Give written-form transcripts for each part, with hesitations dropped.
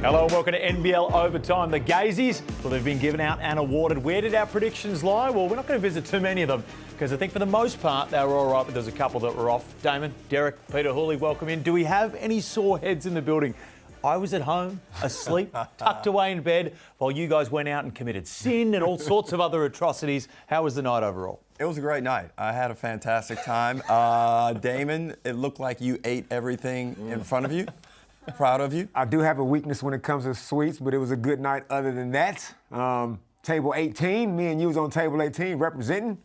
Hello and welcome to NBL Overtime. The Gazeys, well, they've been given out and awarded. Where did our predictions lie? Well, we're not going to visit too many of them because I think for the most part they were all right, but there's a couple that were off. Damon, Derek, Peter Hooley, welcome in. Do we have any sore heads in the building? I was at home, asleep, tucked away in bed, while you guys went out and committed sin and all sorts of other atrocities. How was the night overall? It was a great night. I had a fantastic time. Damon, it looked like you ate everything in front of you. Proud of you. I do have a weakness when it comes to sweets, but it was a good night other than that. Table 18, me and you was on table 18 representing.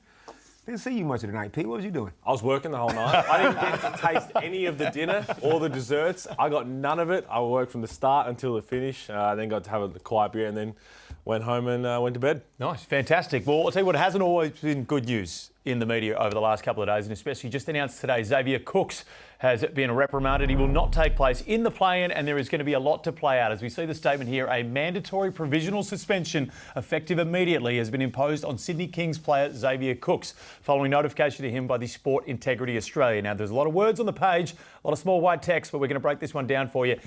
Didn't see you much of the night, Pete. What was you doing? I was working the whole night. I didn't get to taste any of the dinner or the desserts. I got none of it. I worked from the start until the finish. Then got to have a quiet beer and then went home and went to bed. Nice, fantastic. Well, I'll tell you what, it hasn't always been good news in the media over the last couple of days, and especially just announced today, Xavier Cooks has been reprimanded. He will not take place in the play-in, and there is going to be a lot to play out. As we see the statement here, a mandatory provisional suspension effective immediately has been imposed on Sydney Kings player Xavier Cooks, following notification to him by the Sport Integrity Australia. Now, there's a lot of words on the page, a lot of small white text, but we're going to break this one down for you.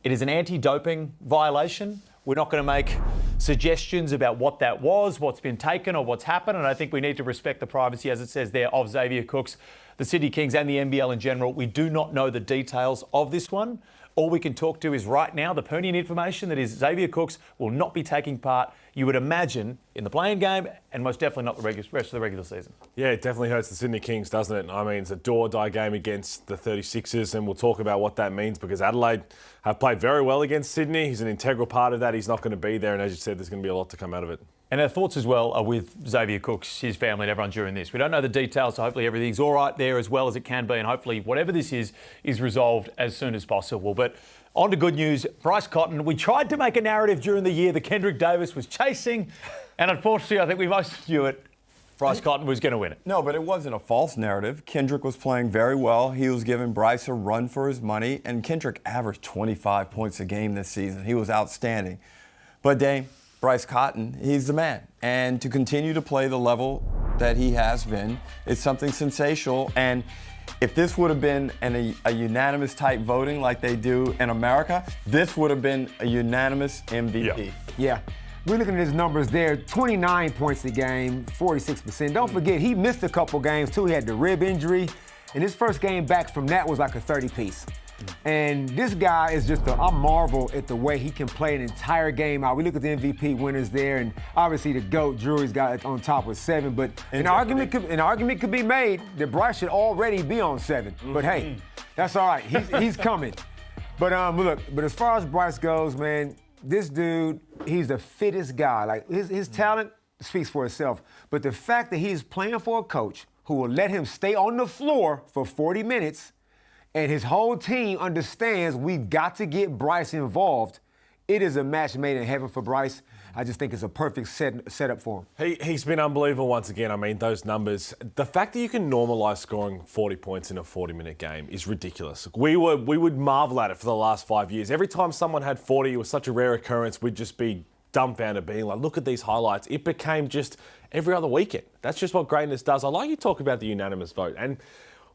It is an anti-doping violation. We're not going to make suggestions about what that was, what's been taken or what's happened, and I think we need to respect the privacy, as it says there, of Xavier Cooks, the Sydney Kings and the NBL in general. We do not know the details of this one. All we can talk to is right now the pertinent information that is Xavier Cooks will not be taking part, you would imagine, in the playing game and most definitely not the rest of the regular season. Yeah, it definitely hurts the Sydney Kings, doesn't it? I mean, it's a do-or-die game against the 36ers, and we'll talk about what that means because Adelaide have played very well against Sydney. He's an integral part of that. He's not going to be there, and as you said, there's going to be a lot to come out of it. And our thoughts as well are with Xavier Cooks, his family and everyone during this. We don't know the details, so hopefully everything's all right there as well as it can be, and hopefully whatever this is resolved as soon as possible. But on to good news, Bryce Cotton. We tried to make a narrative during the year that Kendrick Davis was chasing, and unfortunately I think we most knew it. Bryce Cotton was going to win it. No, but it wasn't a false narrative. Kendrick was playing very well. He was giving Bryce a run for his money, and Kendrick averaged 25 points a game this season. He was outstanding. But Dame, Bryce Cotton, he's the man. And to continue to play the level that he has been is something sensational. And if this would have been a unanimous type voting like they do in America, this would have been a unanimous MVP. Yeah. We're looking at his numbers there, 29 points a game, 46%. Don't forget, he missed a couple games too. He had the rib injury, and his first game back from that was like a 30-piece. And this guy is just I marvel at the way he can play an entire game out. We look at the MVP winners there, and obviously the GOAT, Drury's got it on top with 7. But an argument could be made that Bryce should already be on 7. But hey, that's all right. He's coming. But but as far as Bryce goes, man, this dude, he's the fittest guy. Like his talent speaks for itself. But the fact that he's playing for a coach who will let him stay on the floor for 40 minutes, and his whole team understands we've got to get Bryce involved, it is a match made in heaven for Bryce. I just think it's a perfect setup for him. He's been unbelievable once again. I mean, those numbers. The fact that you can normalise scoring 40 points in a 40-minute game is ridiculous. We would marvel at it for the last 5 years. Every time someone had 40, it was such a rare occurrence, we'd just be dumbfounded, being like, look at these highlights. It became just every other weekend. That's just what greatness does. I like you talk about the unanimous vote. And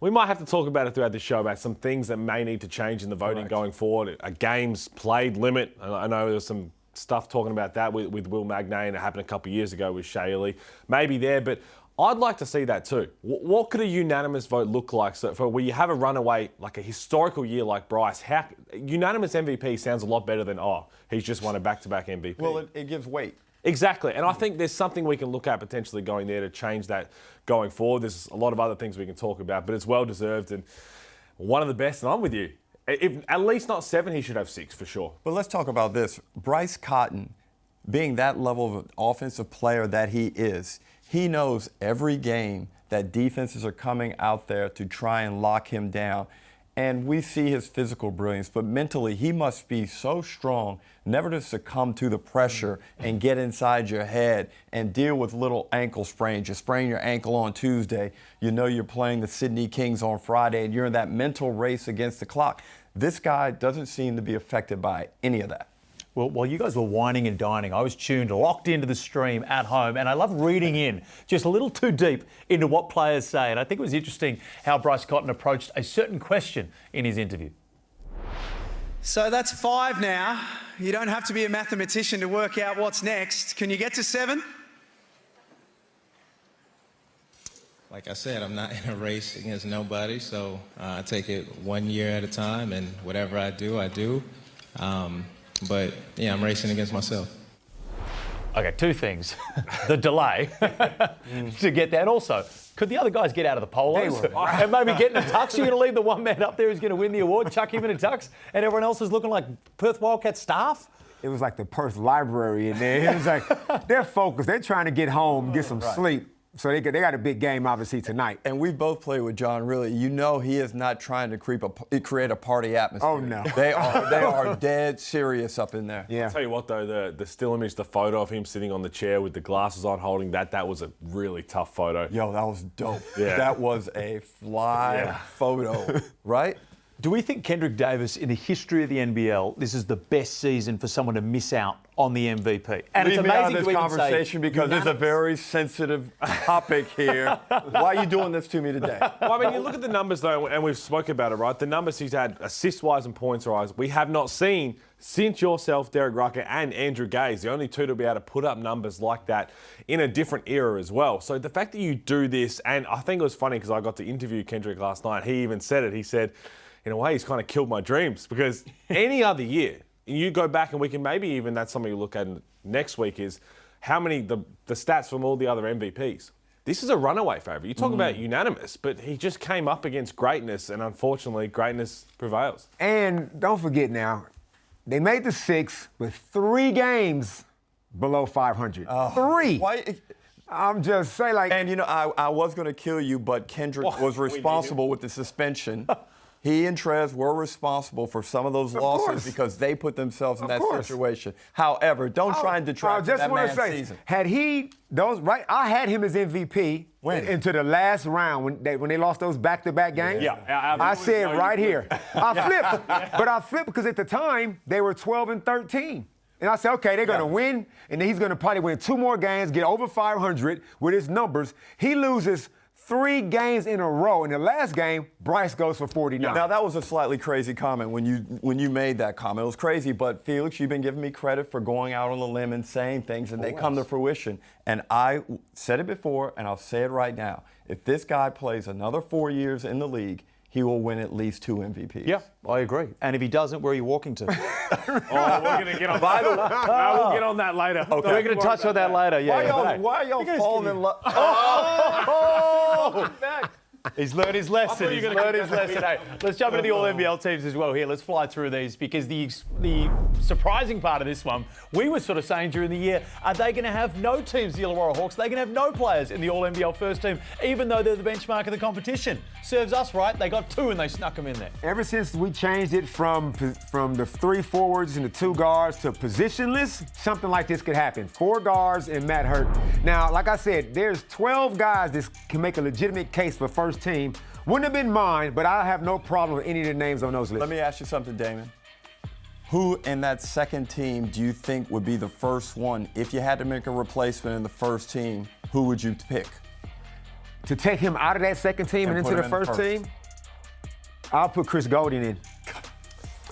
we might have to talk about it throughout the show about some things that may need to change in the voting going forward. A games played limit. I know there's some stuff talking about that with Will Magnay, and it happened a couple of years ago with Shaylee. Maybe there, but I'd like to see that too. What could a unanimous vote look like? So for where you have a runaway, like a historical year like Bryce, unanimous MVP sounds a lot better than, he's just won a back-to-back MVP. Well, it gives weight. Exactly, and I think there's something we can look at potentially going there to change that going forward. There's a lot of other things we can talk about, but it's well-deserved and one of the best, and I'm with you. If at least not 7, he should have 6 for sure. But let's talk about this. Bryce Cotton, being that level of an offensive player that he is, he knows every game that defenses are coming out there to try and lock him down. And we see his physical brilliance, but mentally he must be so strong never to succumb to the pressure and get inside your head and deal with little ankle sprains. You sprain your ankle on Tuesday, you know you're playing the Sydney Kings on Friday, and you're in that mental race against the clock. This guy doesn't seem to be affected by any of that. Well, while you guys were whining and dining, I was tuned, locked into the stream at home, and I love reading in just a little too deep into what players say. And I think it was interesting how Bryce Cotton approached a certain question in his interview. So that's 5 now. You don't have to be a mathematician to work out what's next. Can you get to 7? Like I said, I'm not in a race against nobody, so I take it 1 year at a time, and whatever I do, I do. But yeah, I'm racing against myself. Okay, 2 things. The delay to get that. And also, could the other guys get out of the polos and maybe get in a tux? You're going to leave the one man up there who's going to win the award, chuck him in a tux, and everyone else is looking like Perth Wildcat staff? It was like the Perth Library in there. It was like they're focused. They're trying to get home, get some sleep. So they got a big game, obviously, tonight. And we both played with John, really. You know he is not trying to create a party atmosphere. Oh, no. They are dead serious up in there. Yeah. I'll tell you what, though, the still image, the photo of him sitting on the chair with the glasses on holding that was a really tough photo. Yo, that was dope. Yeah. That was a fly photo, right? Do we think Kendrick Davis, in the history of the NBL, this is the best season for someone to miss out on the MVP? And Leave it's me out amazing of to this even conversation say because it's a unanimous. very sensitive topic here. Why are you doing this to me today? Well, I mean, you look at the numbers, though, and we've spoken about it, right? The numbers he's had assist-wise and points-wise, we have not seen since yourself, Derek Rucker, and Andrew Gaze, the only two to be able to put up numbers like that in a different era as well. So the fact that you do this, and I think it was funny because I got to interview Kendrick last night. He even said it. He said, in a way, he's kind of killed my dreams because any other year, you go back and we can maybe even, that's something you look at next week, is how many, the stats from all the other MVPs. This is a runaway favourite. You talk about unanimous, but he just came up against greatness, and unfortunately, greatness prevails. And don't forget now, they made the 6 with 3 games below 500. 3. Why? I'm just saying, like. And, you know, I was going to kill you, but Kendrick was responsible with the suspension. He and Trez were responsible for some of those losses course. because they put themselves in Of that course. situation. However, don't try and detract from that man's season. Had he those right, I had him as MVP When? into the last round when they lost those back-to-back games. Yeah, I said right here. I flipped, but I flipped because at the time they were 12-13. And I said, okay, they're going to win, and then he's going to probably win 2 more games, get over 500 with his numbers. He loses 3 games in a row. In the last game, Bryce goes for 49. Now, that was a slightly crazy comment when you made that comment. It was crazy, but Felix, you've been giving me credit for going out on a limb and saying things, and they come to fruition. And I said it before, and I'll say it right now. If this guy plays another 4 years in the league, he will win at least 2 MVPs. Yeah, I agree. And if he doesn't, where are you walking to? Oh, we're going to get on that. We'll get on that later. Okay. We're going to touch on that later. Yeah. Why are y'all falling in love? He's learned his lesson. He's learned his lesson. Hey, let's jump into the All-NBL teams as well here. Let's fly through these because the surprising part of this one, we were sort of saying during the year, are they going to have no teams, the Illawarra Hawks? Are they going to have no players in the All-NBL first team, even though they're the benchmark of the competition? Serves us right. They got 2 and they snuck them in there. Ever since we changed it from the 3 forwards and the 2 guards to positionless, something like this could happen. 4 guards and Matt Hurt. Now, like I said, there's 12 guys that can make a legitimate case for first team. Wouldn't have been mine, but I have no problem with any of the names on those lists. Let me ask you something, Damon. Who in that second team do you think would be the first one? If you had to make a replacement in the first team, who would you pick? To take him out of that second team and And into put the him in the first first. team, I'll put Chris Golden in.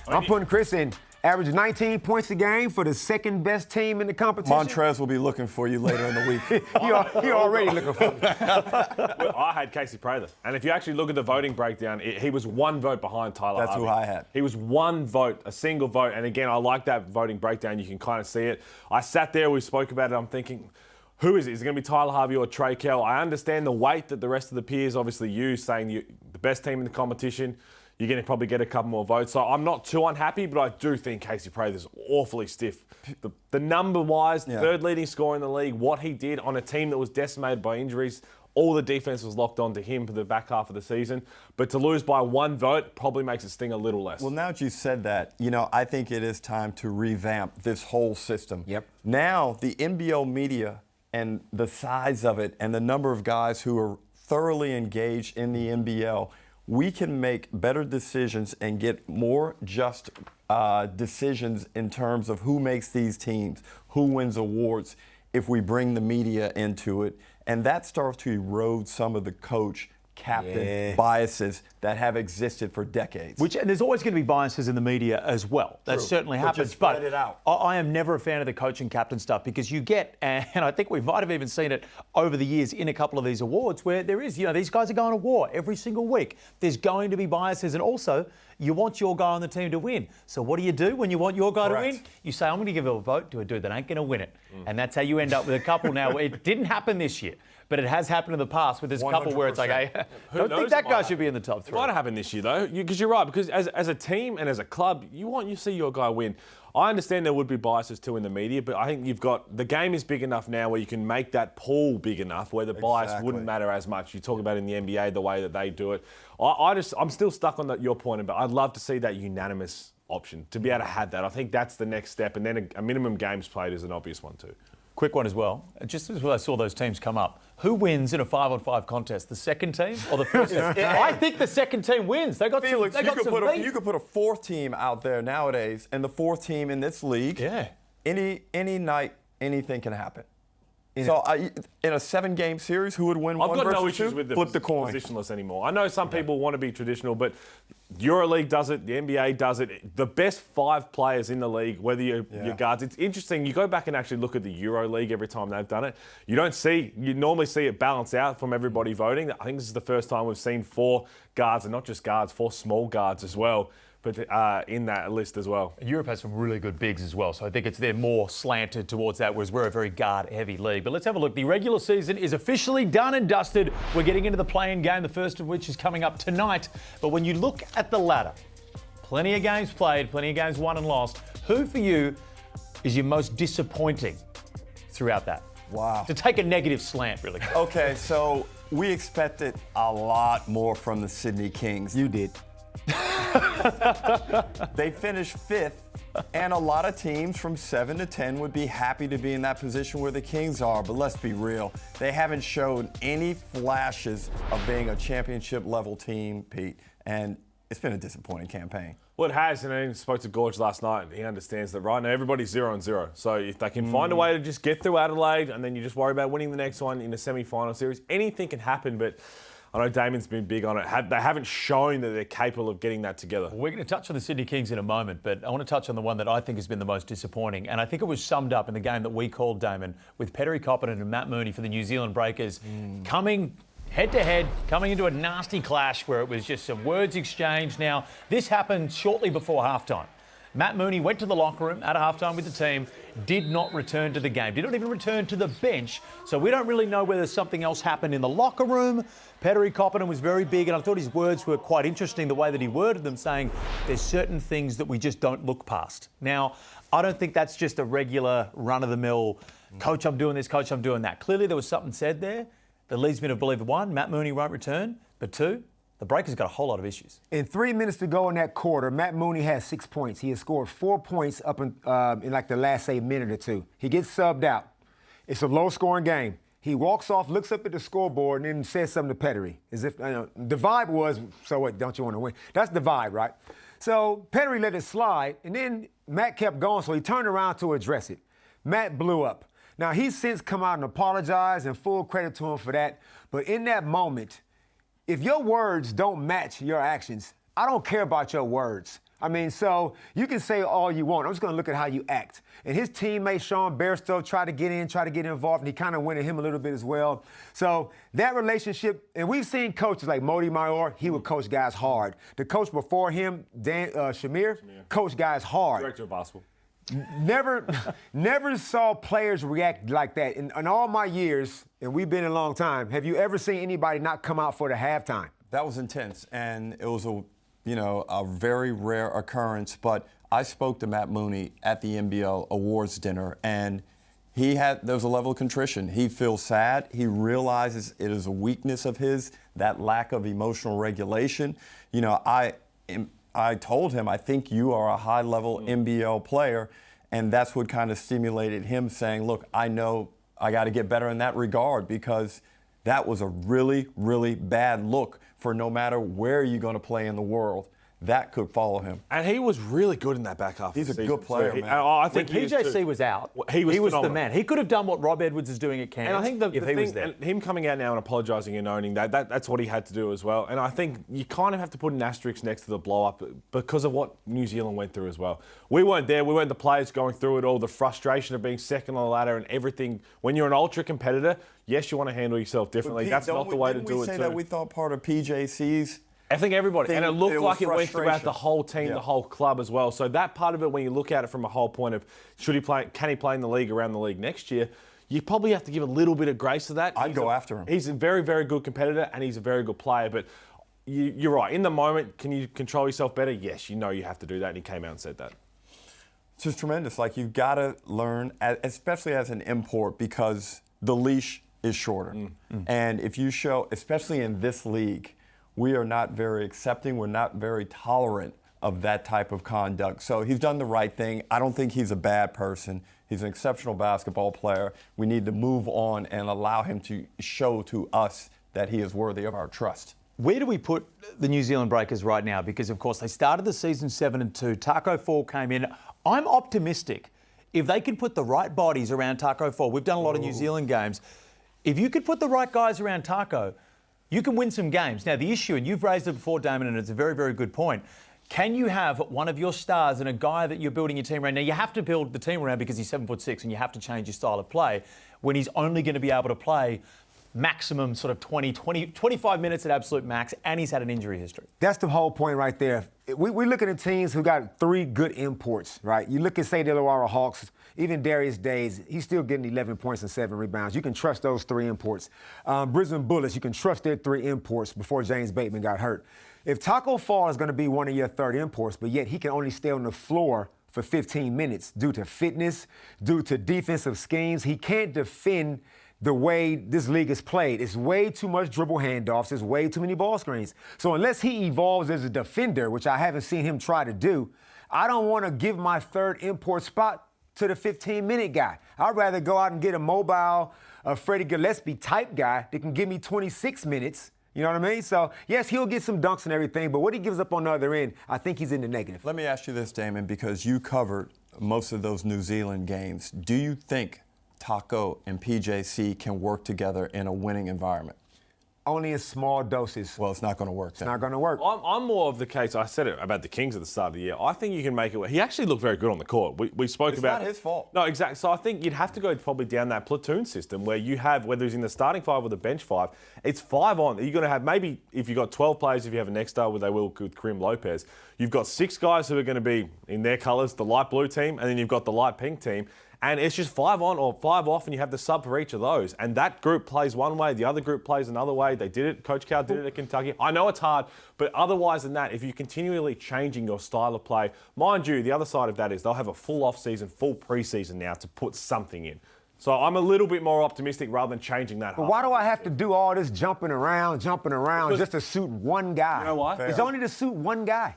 I'm putting Chris in. Average 19 points a game for the second best team in the competition. Montrez will be looking for you later in the week. He already looking for me. Well, I had Casey Prather. And if you actually look at the voting breakdown, he was 1 vote behind Tyler That's Harvey. who I had. He was 1 vote, a single vote. And again, I like that voting breakdown. You can kind of see it. I sat there, we spoke about it. I'm thinking, who is it? Is it going to be Tyler Harvey or Trey Kell? I understand the weight that the rest of the peers obviously use, saying the best team in the competition. You're going to probably get a couple more votes. So I'm not too unhappy, but I do think Casey Prather's awfully stiff. The number-wise, 3rd leading scorer in the league, what he did on a team that was decimated by injuries, all the defense was locked onto him for the back half of the season. But to lose by 1 vote probably makes it sting a little less. Well, now that you said that, I think it is time to revamp this whole system. Yep. Now, the NBL media and the size of it and the number of guys who are thoroughly engaged in the NBL, we can make better decisions and get more just decisions in terms of who makes these teams, who wins awards, if we bring the media into it. And that starts to erode some of the coach captain biases that have existed for decades. And there's always going to be biases in the media as well. That certainly happens. Just spread it out. I am never a fan of the coach and captain stuff because you get, and I think we might have even seen it over the years in a couple of these awards where there is, these guys are going to war every single week. There's going to be biases, and also you want your guy on the team to win. So what do you do when you want your guy to win? You say, I'm going to give a vote to a dude that ain't going to win it. And that's how you end up with a couple now. It didn't happen this year, but it has happened in the past with this couple where it's like, hey, don't think that guy should be in the top 3. It might have happened this year, though, because you're right. Because as a team and as a club, you see your guy win. I understand there would be biases too in the media, but I think the game is big enough now where you can make that pool big enough where the bias wouldn't matter as much. You talk about in the NBA the way that they do it. I'm still stuck on your point, but I'd love to see that unanimous option to be able to have that. I think that's the next step, and then a minimum games played is an obvious one too. Quick one as well. Just as I saw those teams come up, who wins in a 5-on-5 contest? The second team or the first team? I think the second team wins. They got Felix, some. you could put a 4th team out there nowadays, and the 4th team in this league. Yeah. Any night, anything can happen. In a 7-game series, who would win one versus 2? I've got no issues with the positionless anymore. I know some people want to be traditional, but EuroLeague does it, the NBA does it. The best 5 players in the league, whether you're guards. It's interesting. You go back and actually look at the EuroLeague every time they've done it. You normally see it balance out from everybody voting. I think this is the first time we've seen 4 guards, and not just guards, 4 small guards as well, but in that list as well. Europe has some really good bigs as well, so I think they're more slanted towards that, whereas we're a very guard-heavy league. But let's have a look. The regular season is officially done and dusted. We're getting into the play-in game, the first of which is coming up tonight. But when you look at the ladder, plenty of games played, plenty of games won and lost. Who for you is your most disappointing throughout that? Wow. To take a negative slant, really. Okay, so we expected a lot more from the Sydney Kings. You did. They finished 5th, and a lot of teams from 7 to 10 would be happy to be in that position where the Kings are. But let's be real, they haven't shown any flashes of being a championship-level team, Pete, and it's been a disappointing campaign. Well, it has, and I spoke to Gorge last night. He understands that right now everybody's 0-0. So if they can find a way to just get through Adelaide, and then you just worry about winning the next one in the semi-final series, anything can happen. But I know Damon's been big on it. They haven't shown that they're capable of getting that together. We're going to touch on the Sydney Kings in a moment, but I want to touch on the one that I think has been the most disappointing. And I think it was summed up in the game that we called, Damon, with Pettery Coppinen and Matt Mooney for the New Zealand Breakers coming head-to-head, coming into a nasty clash where it was just some words exchanged. Now, this happened shortly before halftime. Matt Mooney went to the locker room at halftime with the team, did not return to the game, did not even return to the bench. So we don't really know whether something else happened in the locker room. Pettery Coppinen was very big, and I thought his words were quite interesting, the way that he worded them, saying there's certain things that we just don't look past. Now, I don't think that's just a regular run-of-the-mill, coach, I'm doing this, coach, I'm doing that. Clearly there was something said there that leads me to believe, 1, Matt Mooney won't return, but 2, the Breakers got a whole lot of issues. In 3 minutes to go in that quarter, Matt Mooney has 6 points. He has scored 4 points up in like the last, say, minute or 2. He gets subbed out. It's a low-scoring game. He walks off, looks up at the scoreboard, and then says something to Pettery. As if, the vibe was, so what, don't you want to win? That's the vibe, right? So Pettery let it slide, and then Matt kept going, so he turned around to address it. Matt blew up. Now, he's since come out and apologized, and full credit to him for that. But in that moment, if your words don't match your actions, I don't care about your words. I mean, so you can say all you want. I'm just going to look at how you act. And his teammate, Sean Bairstow, tried to get involved, and he kind of went at him a little bit as well. So that relationship, and we've seen coaches like Modi Mayor, he would coach guys hard. The coach before him, Dan Shamir, coached guys hard. Director of basketball. Never saw players react like that. In all my years, and we've been a long time, have you ever seen anybody not come out for the halftime? That was intense, and it was a very rare occurrence. But I spoke to Matt Mooney at the NBL Awards dinner, and there was a level of contrition. He feels sad. He realizes it is a weakness of his, that lack of emotional regulation. I told him, I think you are a high-level NBL player, and that's what kind of stimulated him saying, look, I know I got to get better in that regard, because that was a really, really bad look for no matter where you're going to play in the world. that could follow him. And he was really good in that back half. He's of the a season, good player, too. man. I think When he is too. PJC was out, He was the phenomenal. man. He could have done what Rob Edwards is doing at Cairns And I think if he was there. and him coming out now and apologising and owning that's what he had to do as well. And I think you kind of have to put an asterisk next to the blow-up because of what New Zealand went through as well. We weren't there. We weren't the players going through it all, the frustration of being second on the ladder and everything. When you're an ultra competitor, yes, you want to handle yourself differently. Pete, That's not the way to didn't do we it say too. that we thought part of PJC's I think everybody. And it looked like it went throughout frustration. the whole team, Yeah. the whole club as well. So that part of it, when you look at it from a whole point of can he play in the league around the league next year, you probably have to give a little bit of grace to that. I'd go after him. He's a very, very good competitor and he's a very good player. But you're right. In the moment, can you control yourself better? Yes, you know you have to do that. And he came out and said that. It's just tremendous. Like, you've got to learn, especially as an import, because the leash is shorter. And if you show, especially in this league, we are not very accepting. We're not very tolerant of that type of conduct. So he's done the right thing. I don't think he's a bad person. He's an exceptional basketball player. We need to move on and allow him to show to us that he is worthy of our trust. Where do we put the New Zealand Breakers right now? Because, of course, they started the season 7-2. Taco Fall came in. I'm optimistic. If they can put the right bodies around Taco Fall, we've done a lot of New Zealand games. If you could put the right guys around Taco, you can win some games. Now, the issue, and you've raised it before, Damon, and it's a very, very good point. Can you have one of your stars and a guy that you're building your team around? Now, you have to build the team around because he's 7'6" and you have to change your style of play when he's only going to be able to play maximum sort of 25 minutes at absolute max, and he's had an injury history. That's the whole point right there. We're looking at teams who got 3 good imports, right? You look at, say, the Illawarra Hawks, even Darius Days, he's still getting 11 points and 7 rebounds. You can trust those 3 imports. Brisbane Bullets, you can trust their 3 imports before James Bateman got hurt. If Taco Fall is going to be one of your 3rd imports, but yet he can only stay on the floor for 15 minutes due to fitness, due to defensive schemes, he can't defend the way this league is played. It's way too much dribble handoffs. It's way too many ball screens. So unless he evolves as a defender, which I haven't seen him try to do, I don't want to give my 3rd import spot to the 15-minute guy. I'd rather go out and get a mobile, Freddie Gillespie type guy that can give me 26 minutes. You know what I mean? So, yes, he'll get some dunks and everything, but what he gives up on the other end, I think he's in the negative. Let me ask you this, Damon, because you covered most of those New Zealand games. Do you think Taco and PJC can work together in a winning environment? Only in small doses. Well, it's not going to work then. It's not going to work. I'm more of the case. I said it about the Kings at the start of the year. I think you can make it work. He actually looked very good on the court. We spoke about. It's not his fault. No, exactly. So I think you'd have to go probably down that platoon system where you have, whether it's in the starting 5 or the bench 5, it's 5 on. You're going to have maybe, if you've got 12 players, if you have a next star, where they will with Karim Lopez, you've got 6 guys who are going to be in their colours, the light blue team, and then you've got the light pink team. And it's just 5 on or 5 off, and you have the sub for each of those. And that group plays one way, the other group plays another way. They did it. Coach Cal did it at Kentucky. I know it's hard, but otherwise than that, if you're continually changing your style of play, mind you, the other side of that is they'll have a full off-season, full pre-season now to put something in. So I'm a little bit more optimistic rather than changing that. But why do I have to do all this jumping around just to suit one guy? You know why? It's only to suit one guy.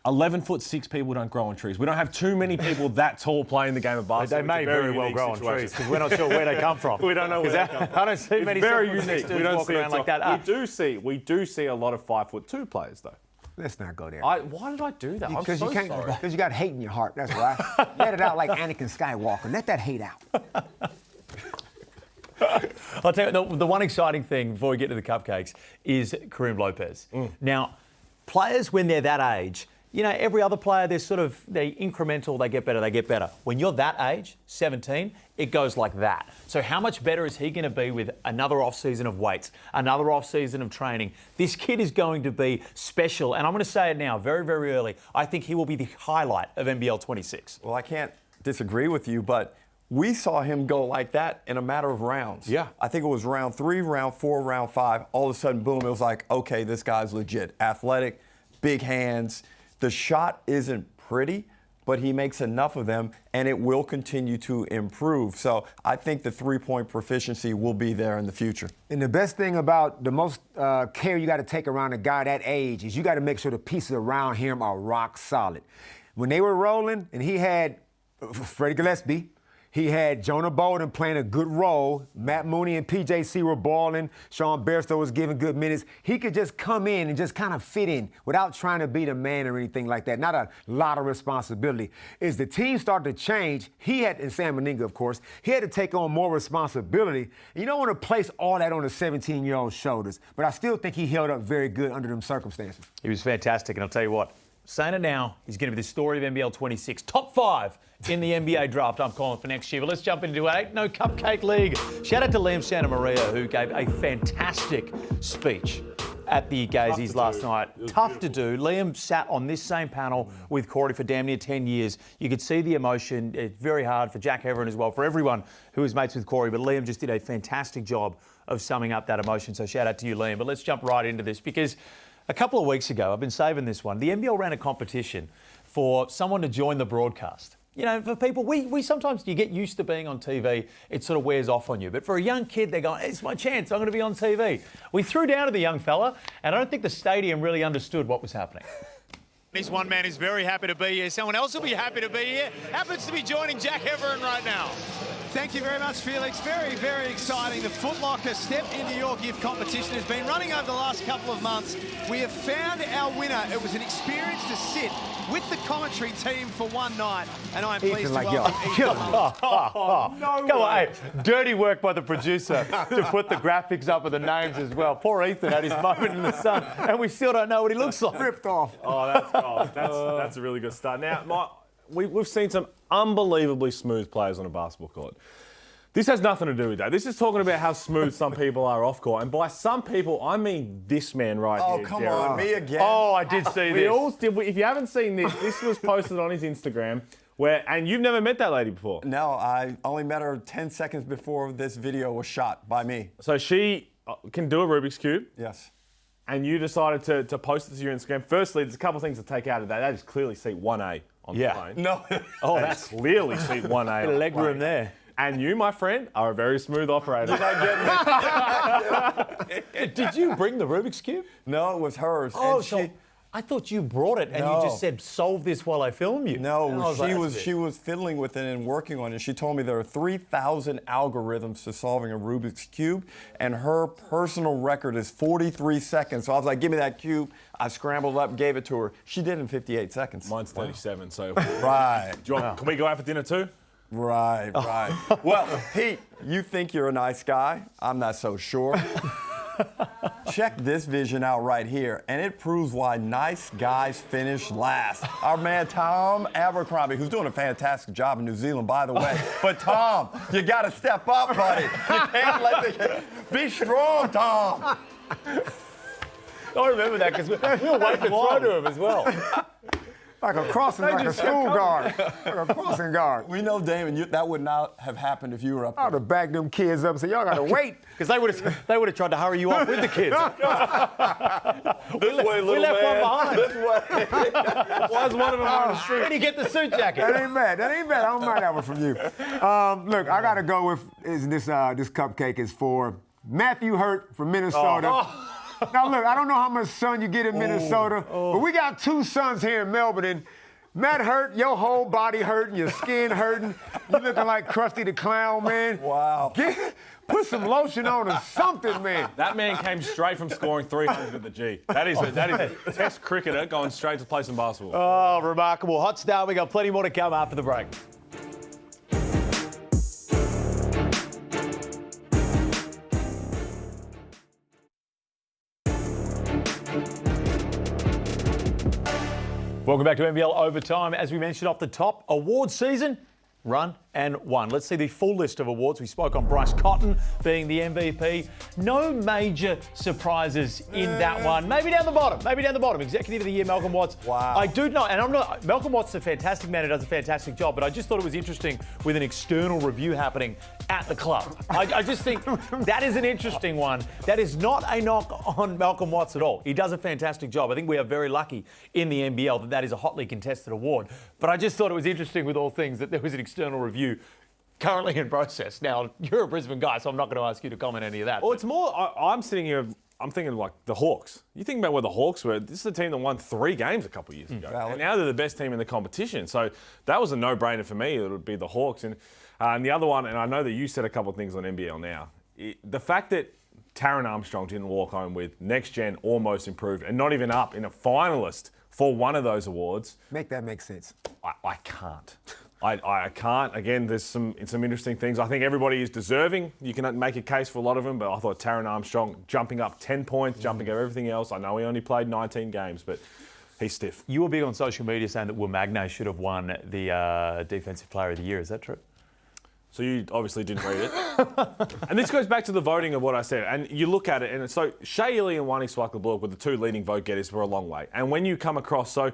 11'6" people don't grow on trees. We don't have too many people that tall playing the game of basketball. They may It's a very well unique grow on situation. trees because we're not sure where they come from. We don't know where they come from. I don't see It's many very 7'6" unique. dudes We don't walking see around it like that. We do see a lot of 5'2" players though. Let's not go there. Why did I do that? I'm Because so sorry. Because you got hate in your heart. That's why. Let it out like Anakin Skywalker. Let that hate out. I'll tell you, the one exciting thing before we get to the cupcakes is Karim Lopez. Now, players when they're that age, you know, every other player, they're incremental, they get better. When you're that age, 17, it goes like that. So how much better is he going to be with another off-season of weights, another off-season of training? This kid is going to be special, and I'm going to say it now, very, very early. I think he will be the highlight of NBL 26. Well, I can't disagree with you, but we saw him go like that in a matter of rounds. Yeah. I think it was round 3, round 4, round 5. All of a sudden, boom, it was like, okay, this guy's legit. Athletic, big hands. The shot isn't pretty, but he makes enough of them, and it will continue to improve. So I think the three-point proficiency will be there in the future. And the best thing about the most care you got to take around a guy that age is you got to make sure the pieces around him are rock solid. When they were rolling and he had Freddie Gillespie, He had Jonah Bolden playing a good role. Matt Mooney and PJC were balling. Sean Bairstow was giving good minutes. He could just come in and just kind of fit in without trying to be the man or anything like that. Not a lot of responsibility. As the team started to change, he had, and Sam Meninga, of course, he had to take on more responsibility. And you don't want to place all that on a 17-year-old's shoulders. But I still think he held up very good under them circumstances. He was fantastic, and I'll tell you what, saying it now, he's going to be the story of NBL 26. Top 5 in the NBA draft, I'm calling for next year. But let's jump into it. No Cupcake League. Shout out to Liam Santamaria, who gave a fantastic speech at the Gazeys last night. Tough to do. Liam sat on this same panel with Corey for damn near 10 years. You could see the emotion. It's very hard for Jack Heverin as well, for everyone who is mates with Corey. But Liam just did a fantastic job of summing up that emotion. So shout out to you, Liam. But let's jump right into this, because a couple of weeks ago, I've been saving this one, the NBL ran a competition for someone to join the broadcast. You know, for people, we sometimes, you get used to being on TV, it sort of wears off on you. But for a young kid, they're going, it's my chance, I'm going to be on TV. We threw down to the young fella, and I don't think the stadium really understood what was happening. He's one man who's very happy to be here. Someone else will be happy to be here. Happens to be joining Jack Heverin right now. Thank you very much, Felix. Very, very exciting. The Foot Locker Step into Your Gift competition has been running over the last couple of months. We have found our winner. It was an experience to sit with the commentary team for one night, and I'm pleased to welcome Ethan. Come on, hey, dirty work by the producer to put the graphics up with the names as well. Poor Ethan had his moment in the sun, and we still don't know what he looks like. Ripped off. That's a really good start. Now, we've seen some unbelievably smooth players on a basketball court. This has nothing to do with that. This is talking about how smooth some people are off court. And by some people, I mean this man right here. Oh, come on, me again. Oh, I did see We this. all did. If you haven't seen this, this was posted on his Instagram. And you've never met that lady before. No, I only met her 10 seconds before this video was shot by me. So she can do a Rubik's Cube. Yes. And you decided to post it to your Instagram. Firstly, there's a couple of things to take out of that. That is clearly seat 1A on the plane. No. Oh, that's clearly seat 1A. Bit of leg room there. And you, my friend, are a very smooth operator. Did you bring the Rubik's Cube? No, it was hers. Oh, and so I thought you brought it and No. you just said, solve this while I film you. No, And I was like, she was fiddling with it and working on it. She told me there are 3,000 algorithms to solving a Rubik's Cube, and her personal record is 43 seconds. So I was like, give me that cube. I scrambled up, gave it to her. She did it in 58 seconds. Mine's 37, so... Right. Can we go out for dinner too? Right. Well, Pete, you think you're a nice guy. I'm not so sure. Check this vision out right here, and it proves why nice guys finish last. Our man Tom Abercrombie, who's doing a fantastic job in New Zealand, by the way. But Tom, you got to step up, buddy. You can't be strong, Tom. I remember that because we were waiting to throw to him as well. Like a crossing, like a school guard. Like a crossing guard. We know, Damon, that would not have happened if you were up I would there. have backed them kids up and said, y'all got to wait. Because they would have tried to hurry you off with the kids. This way, We left one behind. Why is one of them wearing a suit? Where do you get the suit jacket? That ain't bad. I don't mind that one from you. Look, I got to go with this cupcake is for Matthew Hurt from Minnesota. Now, look, I don't know how much sun you get in Minnesota, but we got 2 suns here in Melbourne. And Matt Hurt, your whole body hurting, your skin hurting. You looking like Krusty the Clown, man. Wow. Put some lotion on or something, man. That man came straight from scoring 300 at the G. That is a test cricketer going straight to play some basketball. Oh, remarkable. Hot start. We got plenty more to come after the break. Welcome back to NBL Overtime. As we mentioned off the top, award season, run and won. Let's see the full list of awards. We spoke on Bryce Cotton being the MVP. No major surprises in that one. Maybe down the bottom. Executive of the Year, Malcolm Watts. Wow. I do know, and I'm not, Malcolm Watts is a fantastic man who does a fantastic job, but I just thought it was interesting with an external review happening at the club. I just think that is an interesting one. That is not a knock on Malcolm Watts at all. He does a fantastic job. I think we are very lucky in the NBL that that is a hotly contested award. But I just thought it was interesting with all things that there was an external review currently in process. Now, you're a Brisbane guy, so I'm not going to ask you to comment any of that. Well, it's more, I'm sitting here I'm thinking like the Hawks. You think about where the Hawks were. This is a team that won 3 games a couple of years ago. And now they're the best team in the competition. So that was a no-brainer for me. It would be the Hawks. And the other one, and I know that you said a couple of things on NBL now. The fact that Taron Armstrong didn't walk home with Next Gen or Most Improved and not even up in a finalist for one of those awards. Make that make sense. I can't. I can't. Again, there's some interesting things. I think everybody is deserving. You can make a case for a lot of them, but I thought Taron Armstrong jumping up 10 points, jumping over everything else. I know he only played 19 games, but he's stiff. You were big on social media saying that Will Magnay should have won the Defensive Player of the Year. Is that true? So you obviously didn't read it. And this goes back to the voting of what I said. And you look at it, and so Shea Ili and Wani Swaka-Bullock were the 2 leading vote getters for a long way. And when you come across, so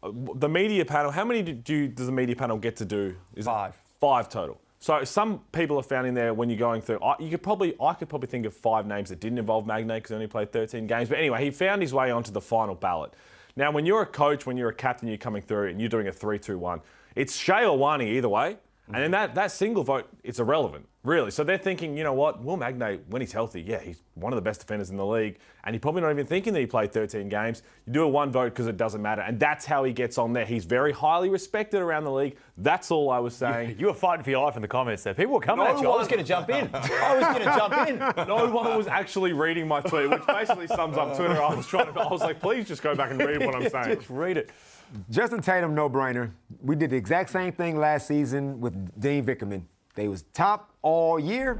the media panel, how many does the media panel get to do? 5. 5 total. So some people have found in there when you're going through, I could probably think of 5 names that didn't involve Magnay because he only played 13 games. But anyway, he found his way onto the final ballot. Now, when you're a coach, when you're a captain, you're coming through and you're doing a 3-2-1, it's Shea or Wani either way. And in that single vote, it's irrelevant, really. So they're thinking, you know what, Will Magnay, when he's healthy, yeah, he's one of the best defenders in the league, and you're probably not even thinking that he played 13 games. You do a 1 vote because it doesn't matter, and that's how he gets on there. He's very highly respected around the league. That's all I was saying. You were fighting for your life in the comments there. People were coming at you. I was going to jump in. No one was actually reading my tweet, which basically sums up Twitter. I was like, please just go back and read what I'm saying. Just read it. Justin Tatum, no-brainer. We did the exact same thing last season with Dean Vickerman. They was top all year.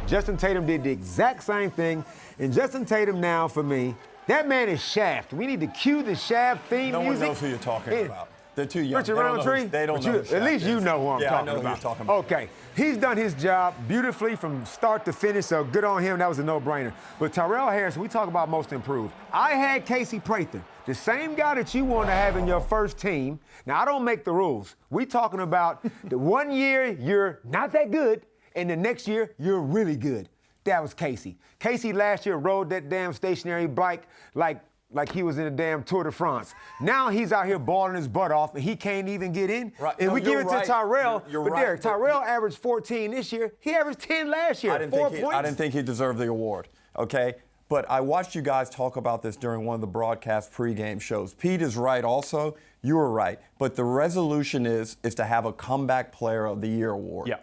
Justin Tatum did the exact same thing. And Justin Tatum now, for me, that man is Shaft. We need to cue the Shaft theme No music. one knows who you're talking about. They're too young. Richard Roundtree? They don't know. At least you know who I'm yeah, talking I know about. who you're talking about. Okay. He's done his job beautifully from start to finish, so good on him. That was a no-brainer. But Tyrell Harrison, we talk about most improved. I had Casey Prather, the same guy that you want to have in your first team. Now, I don't make the rules. We talking about the 1 year you're not that good, and the next year you're really good. That was Casey. Casey last year rode that damn stationary bike like he was in a damn Tour de France. Now he's out here balling his butt off, and he can't even get in. Right. And no, we give it to Tyrell. You're but right. Derek, Tyrell averaged 14 this year. He averaged 10 last year. I 4 points. I didn't think he deserved the award, okay? But I watched you guys talk about this during one of the broadcast pregame shows. Pete is right also. You were right. But the resolution is to have a comeback player of the year award. Yeah.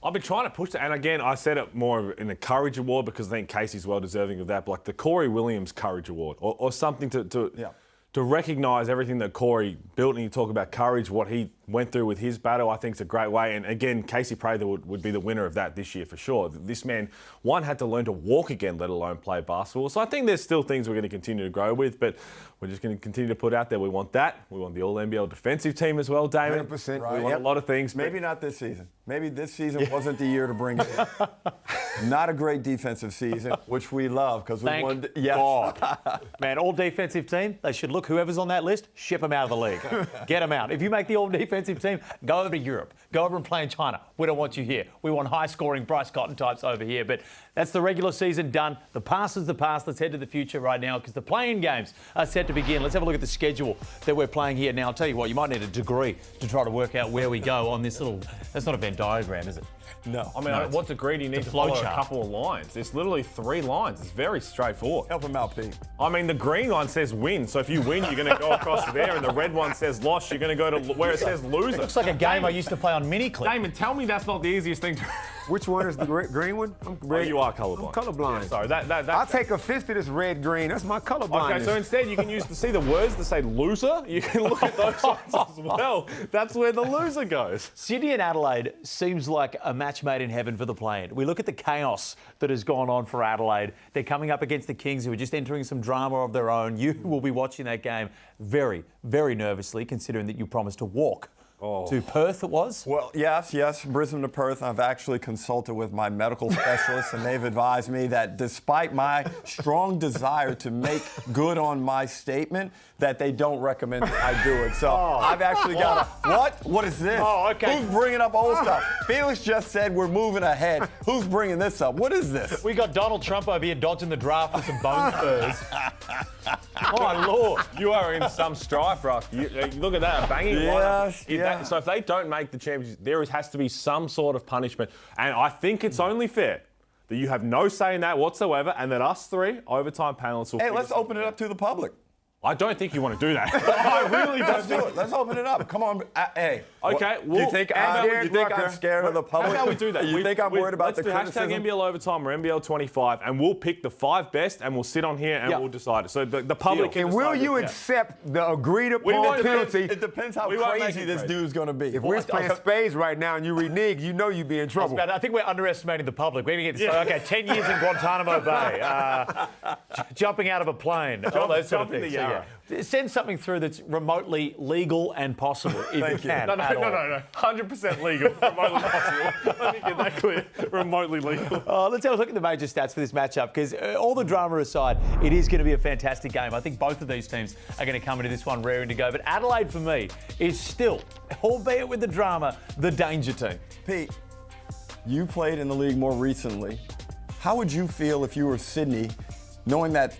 I've been trying to push that, and again, I said it more in a Courage Award because I think Casey's well deserving of that, but like the Corey Williams Courage Award or something to recognise everything that Corey built, and you talk about courage, what he went through with his battle, I think it's a great way. And again, Casey Prather would be the winner of that this year for sure. This man, one, had to learn to walk again, let alone play basketball. So I think there's still things we're going to continue to grow with, but we're just going to continue to put out there. We want that. We want the All-NBL defensive team as well, Damon. 100%. Right. We want a lot of things. Maybe not this season. Maybe this season wasn't the year to bring it in. Not a great defensive season, which we love because we won. Thank God. Man, all defensive team, they should look whoever's on that list, ship them out of the league. Get them out. If you make the all defensive team, go over to Europe. Go over and play in China. We don't want you here. We want high-scoring Bryce Cotton types over here. But that's the regular season done. The past is the past. Let's head to the future right now because the play-in games are set to begin. Let's have a look at the schedule that we're playing here. Now, I'll tell you what, you might need a degree to try to work out where we go on this little... That's not a Venn diagram, is it? No. I mean, what degree do you need to follow? A couple of lines. It's literally 3 lines. It's very straightforward. Help him out, Pete. I mean, the green one says win. So if you win, you're going to go across there. And the red one says loss. You're going to go to where it says loser. It looks like a game I used to play on Mini-Clip. Damon, tell me that's not the easiest thing to... Which one is the green one? I'm Oh, red. you are colourblind. I'm colorblind. Yeah, sorry, that I'll take offense to this red-green. That's my colorblindness. Okay, so instead you can use see the words that say loser. You can look at those ones as well. That's where the loser goes. Sydney and Adelaide seems like a match made in heaven for the play-in. We look at the chaos that has gone on for Adelaide. They're coming up against the Kings, who are just entering some drama of their own. You will be watching that game very, very nervously, considering that you promised to walk to Perth, it was? Well, yes, Brisbane to Perth. I've actually consulted with my medical specialist, and they've advised me that despite my strong desire to make good on my statement, that they don't recommend that I do it. So I've actually got a, what? What is this? Oh, okay. Who's bringing up old stuff? Felix just said we're moving ahead. Who's bringing this up? What is this? We got Donald Trump over here dodging the draft with some bone spurs. Oh, Lord. You are in some strife, Rock. Look at that, a banging lineup. So if they don't make the championship, there has to be some sort of punishment. And I think it's only fair that you have no say in that whatsoever, and that us three overtime panelists will. Hey, let's open it up to the public. I don't think you want to do that. I really don't. Let's do it. Let's open it up. Come on. Hey. Okay. Do you think I'm scared of the public? How about we do that? You think I'm worried about the criticism? Let's do hashtag NBL Overtime or NBL 25, and we'll pick the 5 best, and we'll sit on here and we'll decide it. So the public can And decide will you it. accept the agreed upon penalty? It depends how We won't crazy make it this crazy. dude's going to be. If we're playing spades right now and you renege, you know you'd be in trouble. I think we're underestimating the public. We're going to get okay, 10 years in Guantanamo Bay, jumping out of a plane, all those sort of things. So, yeah. Send something through that's remotely legal and possible if you can. No. 100% legal. Remotely possible. Let me get that clear. Remotely legal. Let's have a look at the major stats for this matchup, because all the drama aside, it is going to be a fantastic game. I think both of these teams are going to come into this one raring to go. But Adelaide, for me, is still, albeit with the drama, the danger team. Pete, you played in the league more recently. How would you feel if you were Sydney, knowing that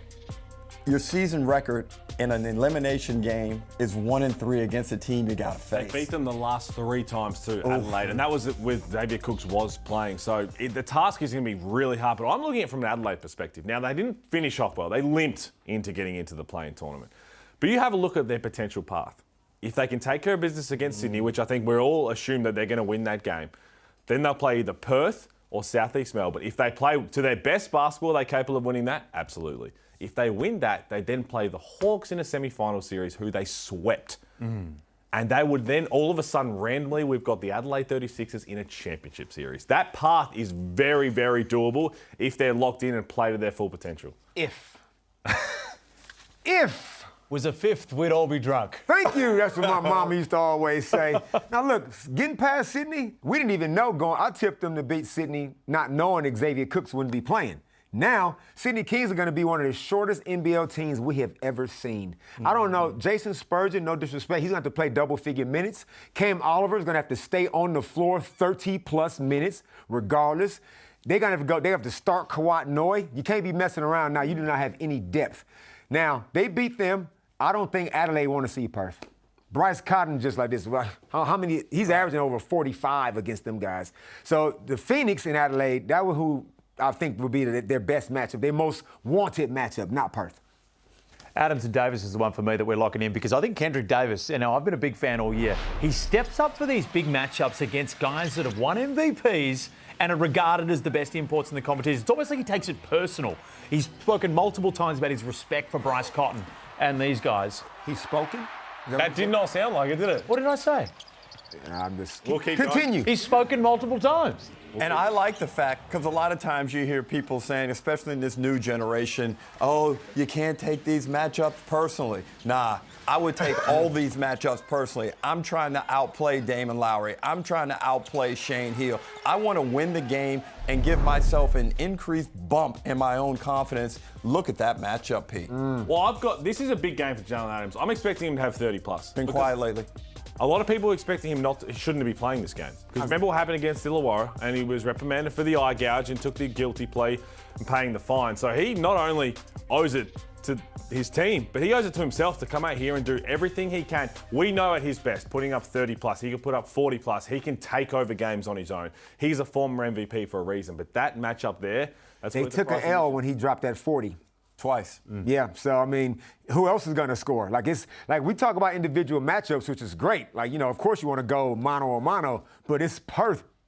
your season record in an elimination game is 1-3 against a team you got to face? They beat them the last 3 times too, Adelaide, and that was with Xavier Cooks was playing. So the task is going to be really hard, but I'm looking at it from an Adelaide perspective. Now, they didn't finish off well. They limped into getting into the play-in tournament. But you have a look at their potential path. If they can take care of business against Sydney, which I think we're all assumed that they're going to win that game, then they'll play either Perth or Southeast Melbourne. If they play to their best basketball, are they capable of winning that? Absolutely. If they win that, they then play the Hawks in a semi-final series, who they swept. And they would then, all of a sudden, randomly, we've got the Adelaide 36ers in a championship series. That path is very, very doable if they're locked in and play to their full potential. If Was a fifth, we'd all be drunk. Thank you. That's what my mama used to always say. Now, look, getting past Sydney, we didn't even know going. I tipped them to beat Sydney, not knowing Xavier Cooks wouldn't be playing. Now, Sydney Kings are going to be one of the shortest NBL teams we have ever seen. I don't know. Jason Spurgeon, no disrespect, he's going to have to play double-figure minutes. Cam Oliver is going to have to stay on the floor 30-plus minutes, regardless. They're going to have to go. They have to start Kawhi Noy. You can't be messing around now. You do not have any depth. Now, they beat them. I don't think Adelaide want to see Perth. Bryce Cotton just like this. How many? He's averaging over 45 against them guys. So the Phoenix and Adelaide, that was who I think would be their best matchup, their most wanted matchup, not Perth. Adams and Davis is the one for me that we're locking in, because I think Kendrick Davis, you know, I've been a big fan all year. He steps up for these big matchups against guys that have won MVPs and are regarded as the best imports in the competition. It's almost like he takes it personal. He's spoken multiple times about his respect for Bryce Cotton and these guys. He's spoken? That did not sound like it, did it? What did I say? I'm just We'll keep continue. He's spoken multiple times. And I like the fact, because a lot of times you hear people saying, especially in this new generation, oh, you can't take these matchups personally. Nah, I would take all these matchups personally. I'm trying to outplay Damon Lowry. I'm trying to outplay Shane Hill. I want to win the game and give myself an increased bump in my own confidence. Look at that matchup, Pete. Well, this is a big game for Jalen Adams. I'm expecting him to have 30-plus. Been quiet lately. A lot of people are expecting him he shouldn't be playing this game. Because remember what happened against Illawarra, and he was reprimanded for the eye gouge and took the guilty plea and paying the fine. So he not only owes it to his team, but he owes it to himself to come out here and do everything he can. We know at his best, putting up 30-plus, he can put up 40-plus, he can take over games on his own. He's a former MVP for a reason, but that matchup there, They took an L when he dropped that 40. Twice. Yeah, so I mean, who else is going to score? Like we talk about individual matchups, which is great. Like, you know, of course you want to go mano a mano, but it's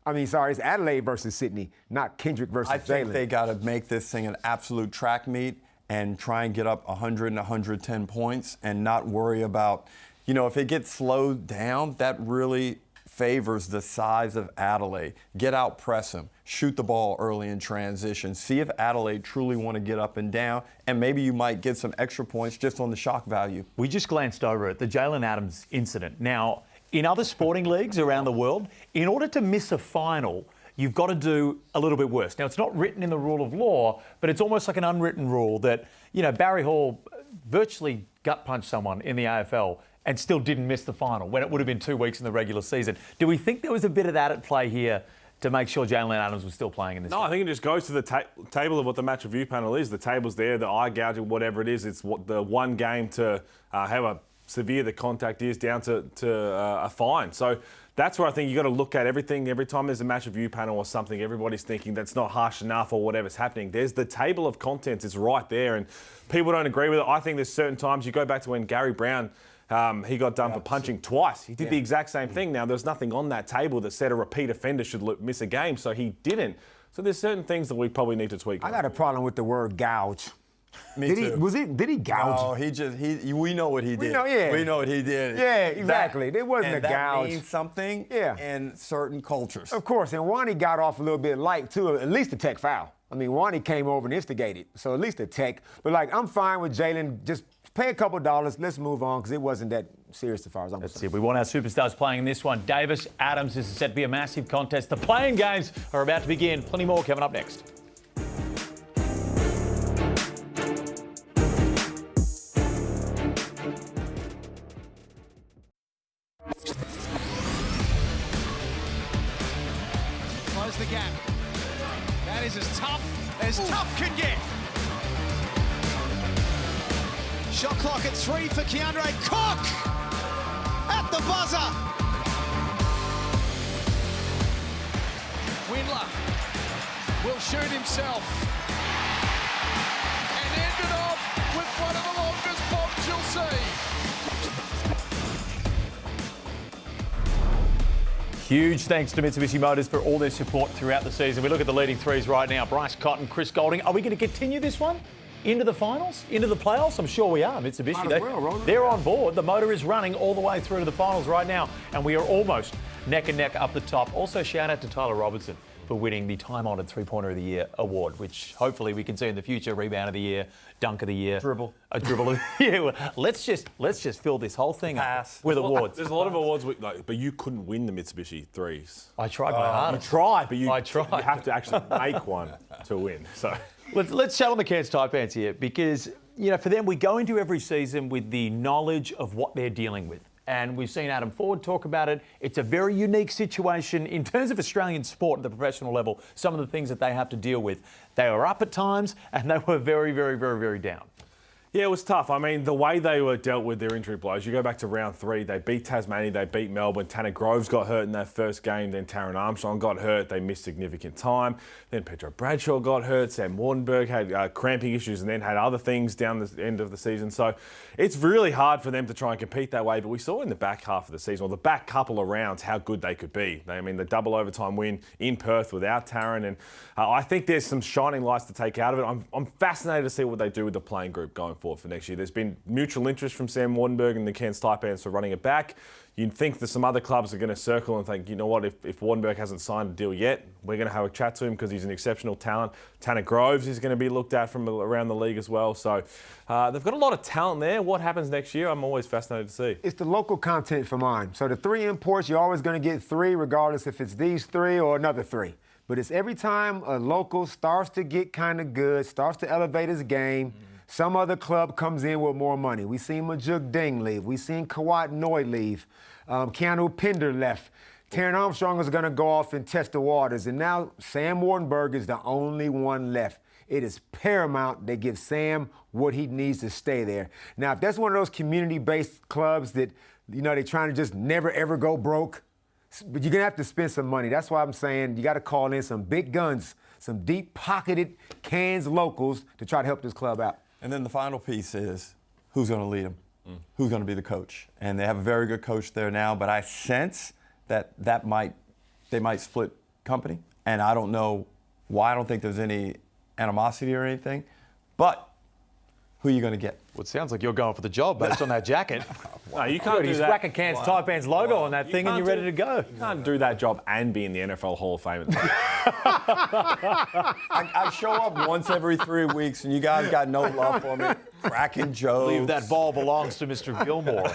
it's Adelaide versus Sydney, not Kendrick versus Jalen. I think they got to make this thing an absolute track meet and try and get up 100 and 110 points and not worry about, you know, if it gets slowed down, that really favors the size of Adelaide. Get out, press them, shoot the ball early in transition. See if Adelaide truly want to get up and down, and maybe you might get some extra points just on the shock value. We just glanced over at the Jalen Adams incident. Now, in other sporting leagues around the world, in order to miss a final, you've got to do a little bit worse. Now, it's not written in the rule of law, but it's almost like an unwritten rule that, you know, Barry Hall virtually gut punched someone in the AFL and still didn't miss the final when it would have been 2 weeks in the regular season. Do we think there was a bit of that at play here to make sure Jalen Adams was still playing in this game? I think it just goes to the table of what the match review panel is. The table's there, the eye gouging, whatever it is. It's what the one game to have a severe the contact is down to a fine. So that's where I think you got to look at everything. Every time there's a match review panel or something, everybody's thinking that's not harsh enough or whatever's happening. There's the table of contents is right there, and people don't agree with it. I think there's certain times you go back to when Gary Brown. He got done for punching twice. He did the exact same thing. Now, there's nothing on that table that said a repeat offender should miss a game, so he didn't. So there's certain things that we probably need to tweak. I got a problem with the word gouge. Me too. Did he gouge? No, we know what he did. We know what he did. Yeah, exactly. It wasn't a that gouge. means something in certain cultures. Of course, and Ronnie got off a little bit light, too, at least a tech foul. I mean, Ronnie came over and instigated, so at least a tech. But, I'm fine with Jalen. Just pay a couple dollars. Let's move on, because it wasn't that serious as far as I'm concerned. That's it. We want our superstars playing in this one. Davis, Adams, this is set to be a massive contest. The playing games are about to begin. Plenty more coming up next. Close the gap. That is as tough can get. Shot clock at 3 for Keandre Cook at the buzzer. Windler will shoot himself and end it off with one of the longest bombs you'll see. Huge thanks to Mitsubishi Motors for all their support throughout the season. We look at the leading threes right now. Bryce Cotton, Chris Golding. Are we going to continue this one? Into the finals? Into the playoffs? I'm sure we are. Mitsubishi, they're on board. The motor is running all the way through to the finals right now, and we are almost neck and neck up the top. Also, shout out to Tyler Robertson for winning the time-honoured Three-Pointer of the Year award, which hopefully we can see in the future. Rebound of the Year, Dunk of the Year. Dribble. A dribble of the year. Let's just fill this whole thing up with awards. There's a lot of awards, but you couldn't win the Mitsubishi threes. I tried my hardest. You tried, but you have to actually make one to win. So let's chat on the Cairns Taipans here, because for them we go into every season with the knowledge of what they're dealing with. And we've seen Adam Ford talk about it. It's a very unique situation in terms of Australian sport at the professional level, some of the things that they have to deal with. They were up at times and they were very, very, very, very down. Yeah, it was tough. I mean, the way they were dealt with their injury blows, you go back to round 3, they beat Tasmania, they beat Melbourne. Tanner Groves got hurt in that first game, then Taron Armstrong got hurt, they missed significant time. Then Pedro Bradshaw got hurt, Sam Wardenberg had cramping issues and then had other things down the end of the season. So it's really hard for them to try and compete that way, but we saw in the back half of the season, or the back couple of rounds, how good they could be. The double overtime win in Perth without Taron, and I think there's some shining lights to take out of it. I'm fascinated to see what they do with the playing group going forward for next year. There's been mutual interest from Sam Wardenberg and the Cairns Taipans for running it back. You'd think that some other clubs are going to circle and think, you know what, if Wardenberg hasn't signed a deal yet, we're going to have a chat to him because he's an exceptional talent. Tanner Groves is going to be looked at from around the league as well. So they've got a lot of talent there. What happens next year, I'm always fascinated to see. It's the local content for mine. So the 3 imports, you're always going to get 3, regardless if it's these 3 or another 3. But it's every time a local starts to get kind of good, starts to elevate his game, some other club comes in with more money. We've seen Majuk Ding leave. We've seen Kawat Noy leave. Keanu Pinder left. Taron Armstrong is going to go off and test the waters. And now Sam Wardenberg is the only one left. It is paramount they give Sam what he needs to stay there. Now, if that's one of those community-based clubs that, they're trying to just never, ever go broke, but you're going to have to spend some money. That's why I'm saying you got to call in some big guns, some deep-pocketed Cairns locals to try to help this club out. And then the final piece is who's going to lead them? Who's going to be the coach? And they have a very good coach there now, but I sense that they might split company. And I don't know why. I don't think there's any animosity or anything. But who are you going to get? Well, it sounds like you're going for the job based on that jacket. No, you can't do He's that. whacking Cairns Taipans logo on that thing and you're ready to go. You can't do that job and be in the NFL Hall of Fame. I show up once every 3 weeks, and you guys got no love for me. Cracking jokes. I believe that ball belongs to Mr. Gilmore.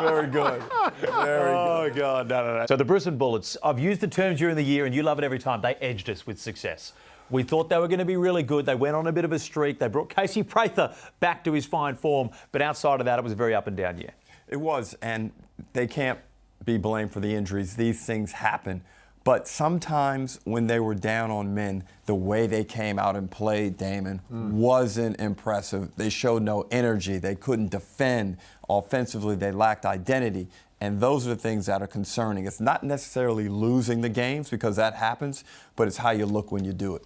Very good. Oh, God, no. So the Brisbane Bullets, I've used the term during the year, and you love it every time. They edged us with success. We thought they were going to be really good. They went on a bit of a streak. They brought Casey Prather back to his fine form. But outside of that, it was a very up and down year. It was, and they can't be blamed for the injuries. These things happen. But But sometimes when they were down on men, the way they came out and played, Damon, wasn't impressive. They showed no energy. They couldn't defend. Offensively, they lacked identity. And those are the things that are concerning. It's not necessarily losing the games, because that happens, but it's how you look when you do it.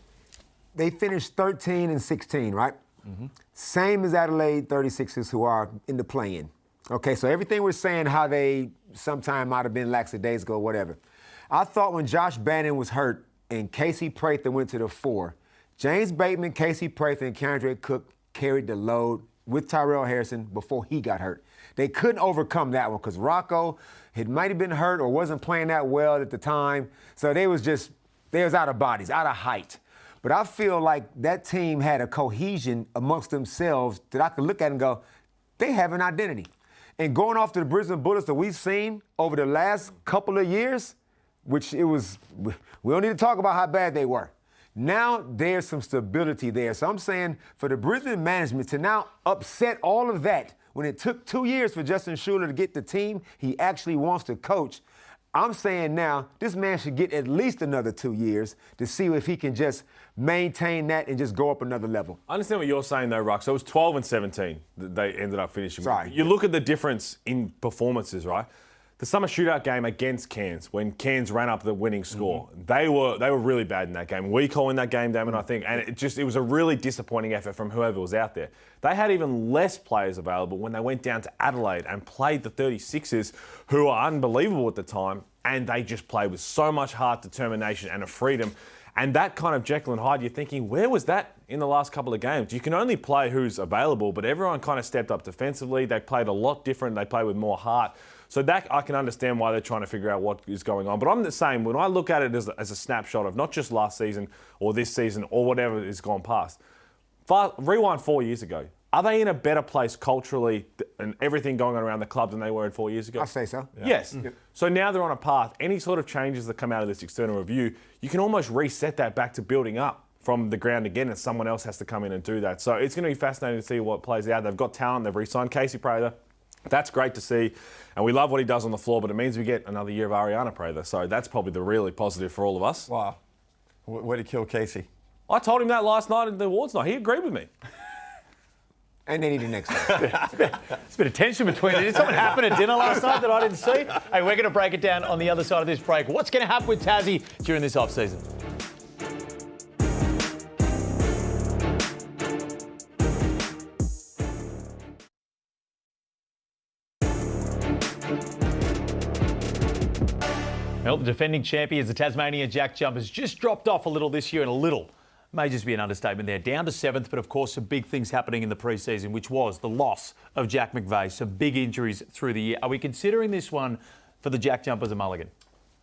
They finished 13-16, right? Same as Adelaide 36ers, who are in the play-in. Okay, so everything we're saying, how they sometime might have been lackadaisical, whatever. I thought when Josh Bannon was hurt and Casey Prather went to the 4, James Bateman, Casey Prather, and Kendrick Cook carried the load with Tyrell Harrison before he got hurt. They couldn't overcome that one because Rocco might have been hurt or wasn't playing that well at the time. So they was out of bodies, out of height. But I feel like that team had a cohesion amongst themselves that I could look at and go, they have an identity. And going off to the Brisbane Bullets that we've seen over the last couple of years, which it was, we don't need to talk about how bad they were. Now there's some stability there. So I'm saying for the Brisbane management to now upset all of that when it took 2 years for Justin Schuller to get the team he actually wants to coach, I'm saying now this man should get at least another 2 years to see if he can just maintain that and just go up another level. I understand what you're saying, though, Ruck. So it was 12-17 that they ended up finishing. Sorry. You look at the difference in performances, right? The summer shootout game against Cairns, when Cairns ran up the winning score, they were really bad in that game. We call in that game, Damon, I think, and it was a really disappointing effort from whoever was out there. They had even less players available when they went down to Adelaide and played the 36ers, who are unbelievable at the time, and they just played with so much heart, determination, and a freedom. And that kind of Jekyll and Hyde, you're thinking, where was that in the last couple of games? You can only play who's available, but everyone kind of stepped up defensively. They played a lot different. They played with more heart. So that I can understand why they're trying to figure out what is going on. But I'm the same. When I look at it as a snapshot of not just last season or this season or whatever has gone past, rewind 4 years ago. Are they in a better place culturally and everything going on around the club than they were in 4 years ago? I say so. Yeah. Yes. So now they're on a path. Any sort of changes that come out of this external review, you can almost reset that back to building up from the ground again, and someone else has to come in and do that. So it's going to be fascinating to see what plays out. They've got talent. They've re-signed Casey Prather. That's great to see, and we love what he does on the floor, but it means we get another year of Ariana Prather. So that's probably the really positive for all of us. Wow. Way to kill Casey. I told him that last night at the awards night. He agreed with me. And they need the next one. There's a bit of tension between it. Did something happen at dinner last night that I didn't see? Hey, we're going to break it down on the other side of this break. What's going to happen with Tassie during this off-season? Well, the defending champions, the Tasmania Jack Jumpers, just dropped off a little this year, and a little may just be an understatement there. Down to 7th, but of course some big things happening in the pre-season, which was the loss of Jack McVeigh, some big injuries through the year. Are we considering this one for the Jack Jumpers a mulligan?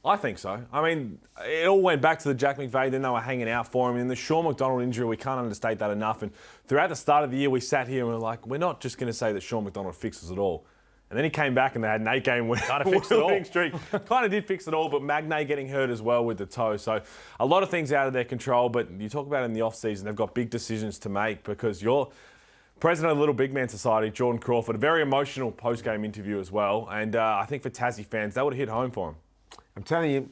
I think so. I mean, it all went back to the Jack McVeigh, then they were hanging out for him. And the Sean McDonald injury, we can't understate that enough. And throughout the start of the year, we sat here and we were like, we're not just going to say that Sean McDonald fixes it all. And then he came back and they had an 8-game winning streak. Kind of did fix it all, but Magnay getting hurt as well with the toe. So a lot of things out of their control, but you talk about it in the off-season, they've got big decisions to make because you're president of the Little Big Man Society, Jordan Crawford, a very emotional post-game interview as well. And I think for Tassie fans, that would have hit home for him. I'm telling you,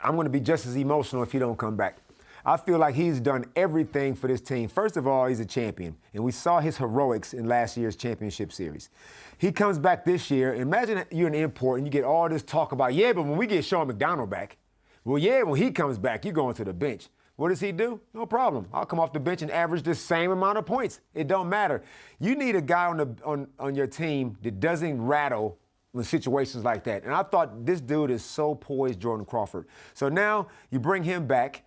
I'm going to be just as emotional if he don't come back. I feel like he's done everything for this team. First of all, he's a champion, and we saw his heroics in last year's championship series. He comes back this year. Imagine you're an import and you get all this talk about, yeah, but when we get Sean McDonald back, well, yeah, when he comes back, you're going to the bench. What does he do? No problem. I'll come off the bench and average the same amount of points. It don't matter. You need a guy on your team that doesn't rattle in situations like that. And I thought this dude is so poised, Jordan Crawford. So now you bring him back.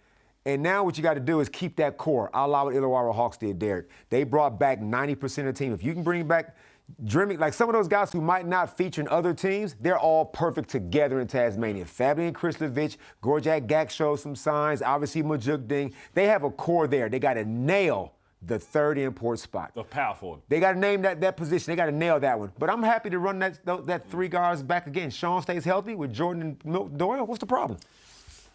And now what you got to do is keep that core. I allow what Illawarra Hawks did, Derek. They brought back 90% of the team. If you can bring back Drimmy, like some of those guys who might not feature in other teams, they're all perfect together in Tasmania. Fabian Krislovic, Gorjak Gak showed some signs, obviously Majuk Ding. They have a core there. They got to nail the third import spot. The power forward. They got to name that position. They got to nail that one. But I'm happy to run that three guards back again. Sean stays healthy with Jordan and Doyle. What's the problem?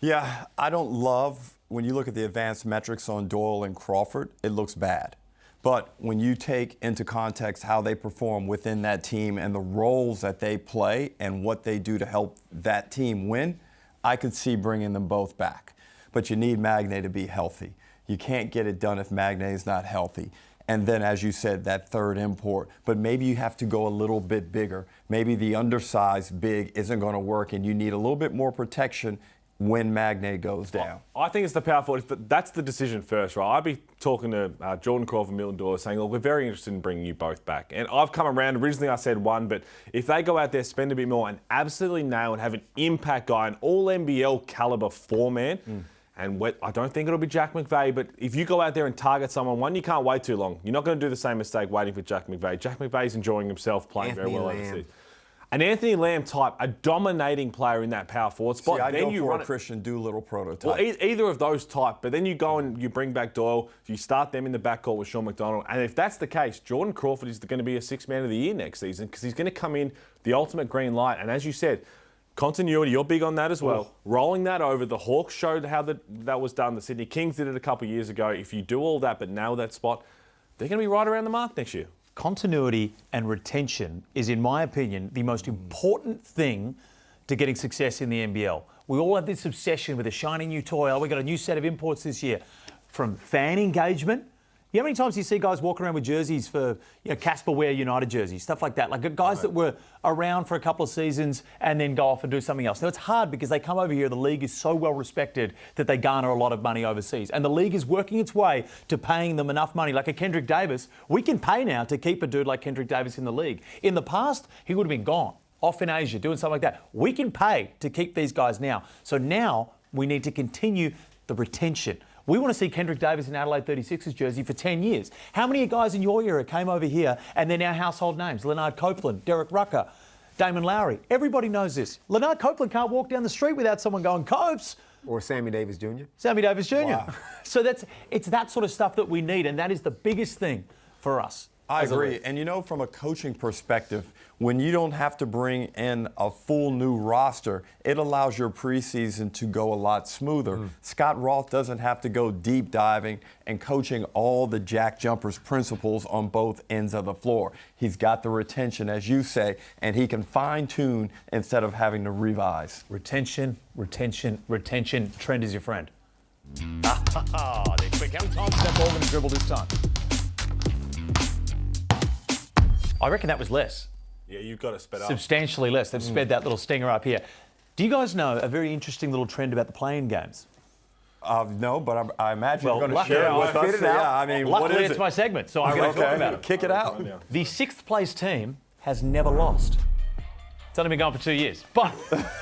Yeah, I don't love, when you look at the advanced metrics on Doyle and Crawford, it looks bad. But when you take into context how they perform within that team and the roles that they play and what they do to help that team win, I could see bringing them both back. But you need Magne to be healthy. You can't get it done if Magne is not healthy. And then, as you said, that third import. But maybe you have to go a little bit bigger. Maybe the undersized big isn't going to work, and you need a little bit more protection when Magne goes down. I think it's the power forward, but that's the decision first, right? I'd be talking to Jordan Crawford, Milton Dawes, saying, look, we're very interested in bringing you both back. And I've come around. Originally, I said one, but if they go out there, spend a bit more, and absolutely nail and have an impact guy, an all-NBL caliber four-man, and I don't think it'll be Jack McVeigh, but if you go out there and target someone, one, you can't wait too long. You're not going to do the same mistake waiting for Jack McVeigh. Jack McVeigh's enjoying himself, playing very well overseas. An Anthony Lamb type, a dominating player in that power forward spot. See, I then go you for run a Christian Doolittle prototype. Well, either of those type, but then you go and you bring back Doyle, you start them in the backcourt with Sean McDonald, and if that's the case, Jordan Crawford is going to be a sixth man of the year next season because he's going to come in the ultimate green light, and as you said, continuity, you're big on that as well. Rolling that over, the Hawks showed how that was done. The Sydney Kings did it a couple of years ago. If you do all that but nail that spot, they're going to be right around the mark next year. Continuity and retention is, in my opinion, the most important thing to getting success in the NBL. We all have this obsession with a shiny new toy. Oh, we got a new set of imports this year. From fan engagement, you know how many times you see guys walking around with jerseys for, Casper Ware United jerseys, stuff like that, like guys that were around for a couple of seasons and then go off and do something else. Now, it's hard because they come over here, the league is so well respected that they garner a lot of money overseas. And the league is working its way to paying them enough money. Like a Kendrick Davis, we can pay now to keep a dude like Kendrick Davis in the league. In the past, he would have been gone, off in Asia, doing something like that. We can pay to keep these guys now. So now we need to continue the retention. We want to see Kendrick Davis in Adelaide 36ers jersey for 10 years. How many guys in your era came over here and they're now household names? Leonard Copeland, Derek Rucker, Damon Lowry. Everybody knows this. Leonard Copeland can't walk down the street without someone going, Copes. Or Sammy Davis Jr. Sammy Davis Jr. Wow. So it's that sort of stuff that we need, and that is the biggest thing for us. I agree. And from a coaching perspective, when you don't have to bring in a full new roster, it allows your preseason to go a lot smoother. Scott Roth doesn't have to go deep diving and coaching all the Jack Jumpers principles on both ends of the floor. He's got the retention, as you say, and he can fine tune instead of having to revise. Retention, retention, retention. Trend is your friend. They're quick. How many times is that ball going to dribble this time? I reckon that was less. Yeah, you've got to sped up. Substantially less. They've sped that little stinger up here. Do you guys know a very interesting little trend about the play-in games? No, but I imagine you're going to luckily, share it with us. Yeah, I mean, what luckily is it's it? my segment, so I want to talk about it. Kick it out. The sixth place team has never lost. It's only been going for 2 years, but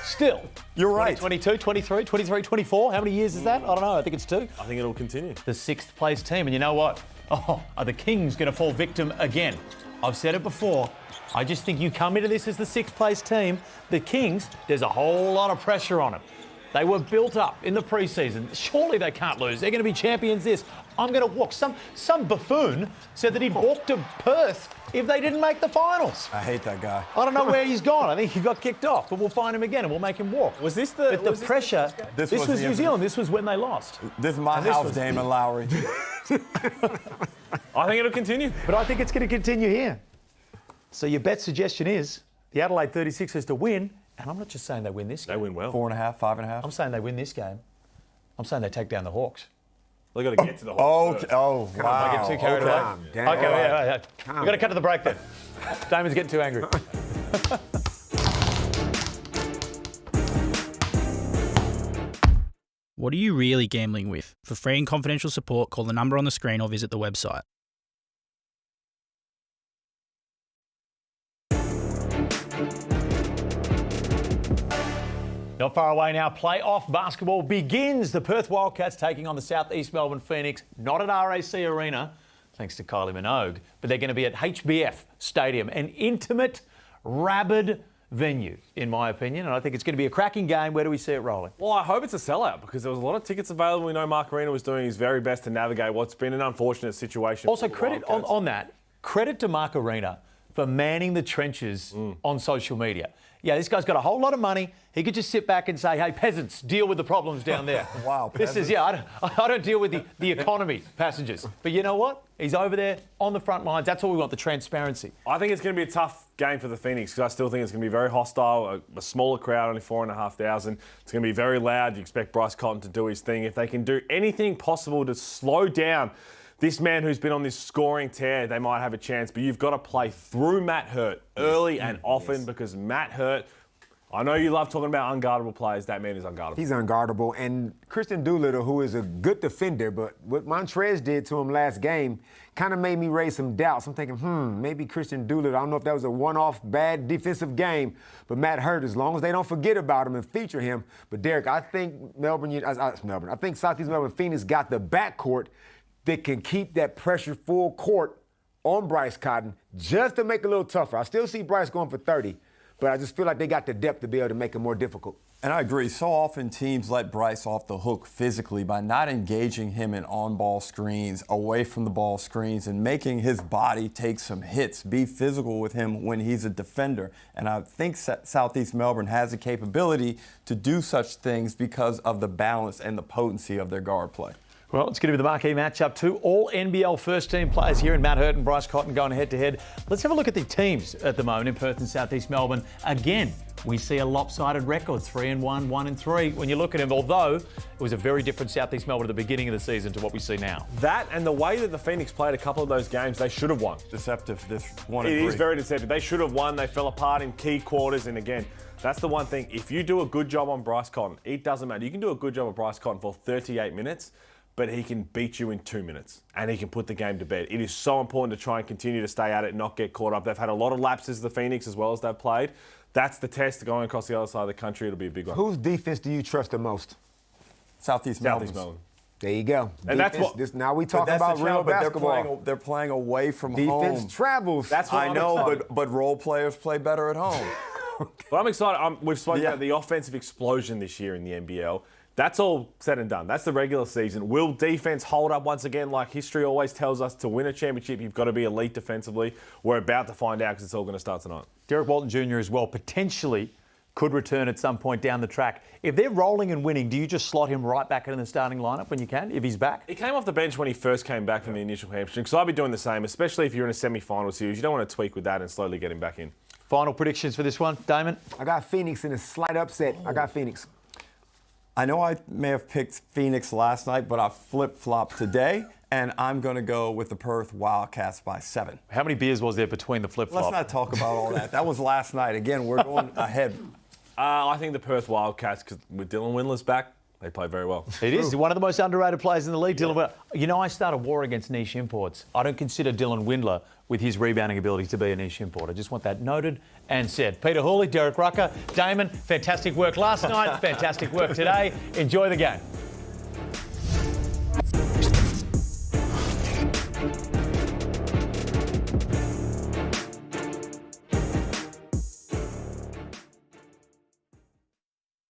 still. You're right. 22, 23, 23, 24. How many years is that? I don't know. I think it's 2. I think it'll continue. The sixth place team. And you know what? Are the Kings going to fall victim again? I've said it before. I just think you come into this as the sixth place team. The Kings, there's a whole lot of pressure on them. They were built up in the preseason. Surely they can't lose. They're going to be champions this. I'm going to walk. Some buffoon said that he'd walk to Perth if they didn't make the finals. I hate that guy. I don't know where he's gone. I think he got kicked off, but we'll find him again and we'll make him walk. Was this the... But the pressure... This was New Zealand. This was when they lost. This is my house, Damon Lowry. I think it'll continue. But I think it's going to continue here. So your bet suggestion is the Adelaide 36ers to win, and I'm not just saying they win this game. They win well. 4.5, 5.5. I'm saying they win this game. I'm saying they take down the Hawks. They've got to get to the Hawks first. Wow. I get too carried away. Damn. Okay, yeah. We've got to cut to the break then. Damon's getting too angry. What are you really gambling with? For free and confidential support, call the number on the screen or visit the website. Not far away now, playoff basketball begins. The Perth Wildcats taking on the South East Melbourne Phoenix, not at RAC Arena, thanks to Kylie Minogue, but they're going to be at HBF Stadium, an intimate, rabid venue, in my opinion, and I think it's going to be a cracking game. Where do we see it rolling? Well, I hope it's a sellout because there was a lot of tickets available. We know Mark Arena was doing his very best to navigate what's been an unfortunate situation. Also, credit on that. Credit to Mark Arena for manning the trenches on social media. Yeah, this guy's got a whole lot of money. He could just sit back and say, hey, peasants, deal with the problems down there. Wow, This is, I don't deal with the economy passengers. But you know what? He's over there on the front lines. That's all we want, the transparency. I think it's going to be a tough game for the Phoenix because I still think it's going to be very hostile, a smaller crowd, only 4,500. It's going to be very loud. You expect Bryce Cotton to do his thing. If they can do anything possible to slow down this man who's been on this scoring tear, they might have a chance. But you've got to play through Matt Hurt early and often because Matt Hurt, I know you love talking about unguardable players. That man is unguardable. He's unguardable. And Christian Doolittle, who is a good defender, but what Montrez did to him last game kind of made me raise some doubts. I'm thinking, maybe Christian Doolittle, I don't know if that was a one-off bad defensive game, but Matt Hurt, as long as they don't forget about him and feature him. But Derek, I think I think Southeast Melbourne Phoenix got the backcourt that can keep that pressure full court on Bryce Cotton just to make it a little tougher. I still see Bryce going for 30, but I just feel like they got the depth to be able to make it more difficult. And I agree. So often teams let Bryce off the hook physically by not engaging him in on-ball screens, away from the ball screens, and making his body take some hits, be physical with him when he's a defender. And I think Southeast Melbourne has the capability to do such things because of the balance and the potency of their guard play. Well, it's going to be the marquee matchup. Two all NBL first-team players here in Matt Hurt and Bryce Cotton going head-to-head. Let's have a look at the teams at the moment in Perth and Southeast Melbourne. Again, we see a lopsided record, 3-1, 1-3. When you look at him, although it was a very different Southeast Melbourne at the beginning of the season to what we see now. That and the way that the Phoenix played a couple of those games, they should have won. Deceptive, this 1-3. It is very deceptive. They should have won. They fell apart in key quarters. And again, that's the one thing. If you do a good job on Bryce Cotton, it doesn't matter. You can do a good job on Bryce Cotton for 38 minutes. But he can beat you in 2 minutes and he can put the game to bed. It is so important to try and continue to stay at it, not get caught up. They've had a lot of lapses, the Phoenix, as well as they've played. That's the test going across the other side of the country. It'll be a big one. Whose defense do you trust the most? Southeast Melbourne. There you go. And defense, that's what. now we talking about real basketball. They're playing away from home. Defense travels. That's what I know, but role players play better at home. But I'm excited. We've spoken about the offensive explosion this year in the NBL. That's all said and done. That's the regular season. Will defense hold up once again? Like history always tells us, to win a championship, you've got to be elite defensively. We're about to find out because it's all going to start tonight. Derek Walton Jr. as well potentially could return at some point down the track. If they're rolling and winning, do you just slot him right back in the starting lineup when you can, if he's back? He came off the bench when he first came back from the initial hamstring, so I'd be doing the same, especially if you're in a semi-final series. You don't want to tweak with that and slowly get him back in. Final predictions for this one, Damon? I got Phoenix in a slight upset. I got Phoenix. I know I may have picked Phoenix last night, but I flip-flopped today, and I'm going to go with the Perth Wildcats by 7. How many beers was there between the flip-flop? Let's not talk about all that. That was last night. Again, we're going ahead. I think the Perth Wildcats, because with Dylan Windler's back, they play very well. It is one of the most underrated players in the league, Dylan Windler. You know, I start a war against niche imports. I don't consider Dylan Windler, with his rebounding ability, to be a niche import. I just want that noted and said. Peter Hawley, Derek Rucker, Damon, fantastic work last night, fantastic work today. Enjoy the game.